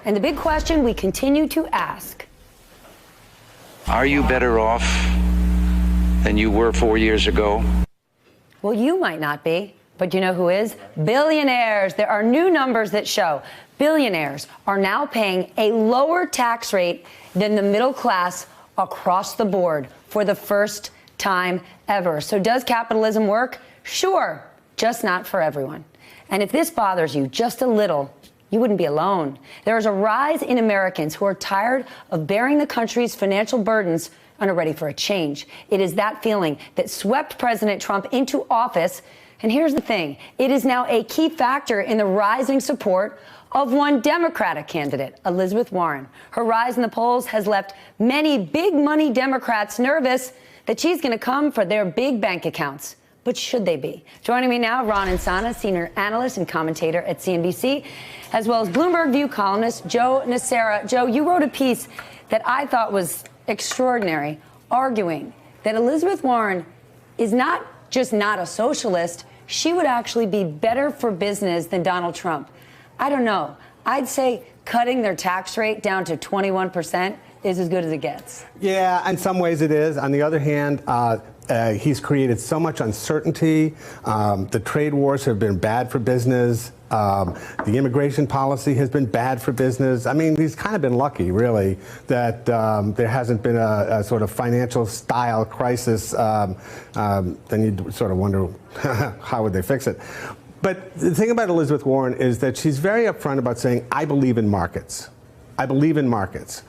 And the big question we continue to ask: are you better off than you were 4 years ago? Well, you might not be, but you know who is? Billionaires. There are new numbers that show billionaires are now paying a lower tax rate than the middle class across the board for the first time ever. So does capitalism work? Sure, just not for everyone. And if this bothers you just a little, you wouldn't be alone. There is a rise in Americans who are tired of bearing the country's financial burdens and are ready for a change. It is that feeling that swept President Trump into office. And here's the thing. It is now a key factor in the rising support of one Democratic candidate, Elizabeth Warren. Her rise in the polls has left many big money Democrats nervous that she's going to come for their big bank accounts. But should they be? Joining me now, Ron Insana, senior analyst and commentator at CNBC, as well as Bloomberg View columnist Joe Nocera. Joe, you wrote a piece that I thought was extraordinary, arguing that Elizabeth Warren is not just not a socialist, she would actually be better for business than Donald Trump. I don't know. I'd say cutting their tax rate down to 21% is as good as it gets. Yeah, in some ways it is. On the other hand, he's created so much uncertainty. The trade wars have been bad for business. The immigration policy has been bad for business. I mean, he's kind of been lucky, really, that there hasn't been a sort of financial style crisis. Then you'd sort of wonder, how would they fix it? But the thing about Elizabeth Warren is that she's very upfront about saying, I believe in markets. I believe in markets.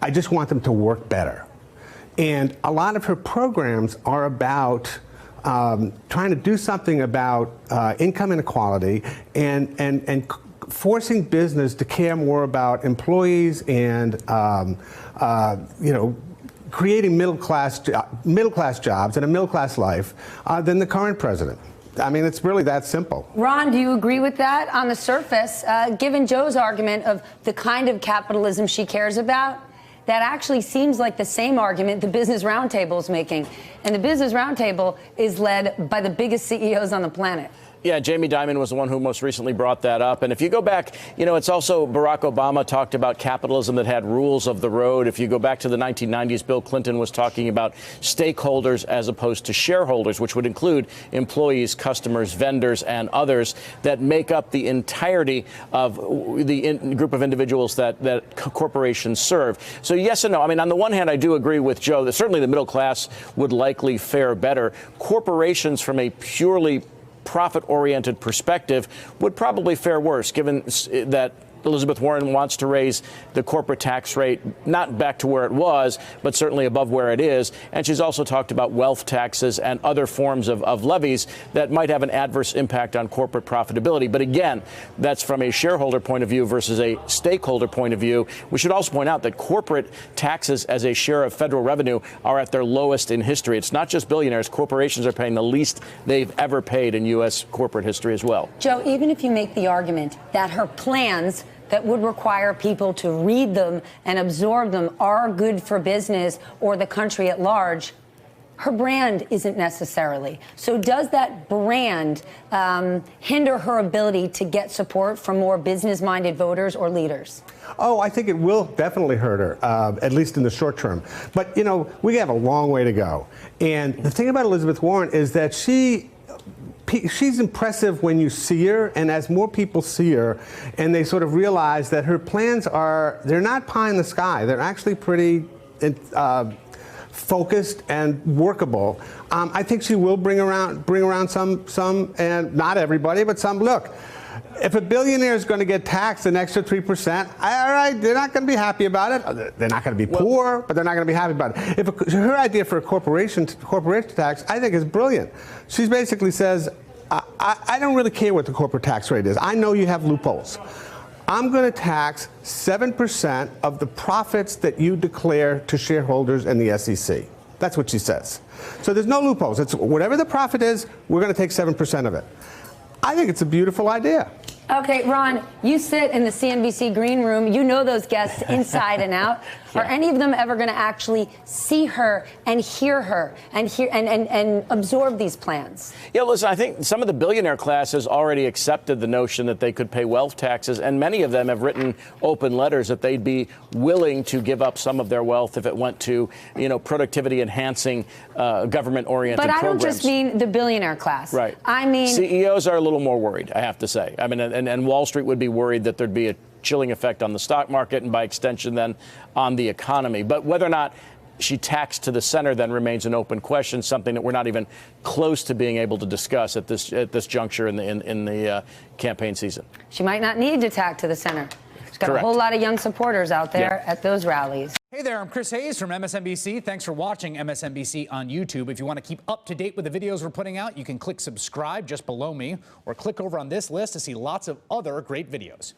I just want them to work better. And a lot of her programs are about trying to do something about income inequality and forcing business to care more about employees and creating middle class jobs and a middle class life than the current president. I mean, it's really that simple. Ron, do you agree with that on the surface, given Joe's argument of the kind of capitalism she cares about? That actually seems like the same argument the Business Roundtable is making. And the Business Roundtable is led by the biggest CEOs on the planet. Yeah, Jamie Dimon was the one who most recently brought that up. And if you go back, it's also Barack Obama talked about capitalism that had rules of the road. If you go back to the 1990s, Bill Clinton was talking about stakeholders as opposed to shareholders, which would include employees, customers, vendors, and others that make up the entirety of the group of individuals that corporations serve. So yes and no. I mean, on the one hand, I do agree with Joe that certainly the middle class would likely fare better. Corporations, from a purely profit-oriented perspective, would probably fare worse, given that Elizabeth Warren wants to raise the corporate tax rate, not back to where it was, but certainly above where it is. And she's also talked about wealth taxes and other forms of levies that might have an adverse impact on corporate profitability. But again, that's from a shareholder point of view versus a stakeholder point of view. We should also point out that corporate taxes as a share of federal revenue are at their lowest in history. It's not just billionaires. Corporations are paying the least they've ever paid in U.S. corporate history as well. Joe, even if you make the argument that her plans that would require people to read them and absorb them are good for business or the country at large, her brand isn't necessarily. So does that brand hinder her ability to get support from more business-minded voters or leaders? Oh, I think it will definitely hurt her, at least in the short term. But, we have a long way to go. And the thing about Elizabeth Warren is that she's impressive when you see her, and as more people see her and they sort of realize that her plans they're not pie in the sky. They're actually pretty focused and workable. I think she will bring around some, and not everybody, but some. Look, if a billionaire is going to get taxed an extra 3%, all right, they're not going to be happy about it. They're not going to be poor, but they're not going to be happy about it. Her idea for a corporation tax, I think, is brilliant. She basically says, I don't really care what the corporate tax rate is. I know you have loopholes. I'm going to tax 7% of the profits that you declare to shareholders and the SEC. That's what she says. So there's no loopholes. It's whatever the profit is, we're going to take 7% of it. I think it's a beautiful idea. Okay, Ron, you sit in the CNBC green room. You know those guests inside and out. Are any of them ever going to actually see her and hear her and absorb these plans? Yeah, listen, I think some of the billionaire class has already accepted the notion that they could pay wealth taxes, and many of them have written open letters that they'd be willing to give up some of their wealth if it went to, productivity enhancing government-oriented programs. But I don't just mean the billionaire class. Right. I mean, CEOs are a little more worried, I have to say. I mean, and Wall Street would be worried that there'd be a chilling effect on the stock market and by extension then on the economy. But whether or not she taxed to the center then remains an open question, something that we're not even close to being able to discuss at this juncture in the campaign season. She might not need to tack to the center. She's got Correct. a whole lot of young supporters out there at those rallies. Hey there, I'm Chris Hayes from MSNBC. Thanks for watching MSNBC on YouTube. If you want to keep up to date with the videos we're putting out, you can click subscribe just below me or click over on this list to see lots of other great videos.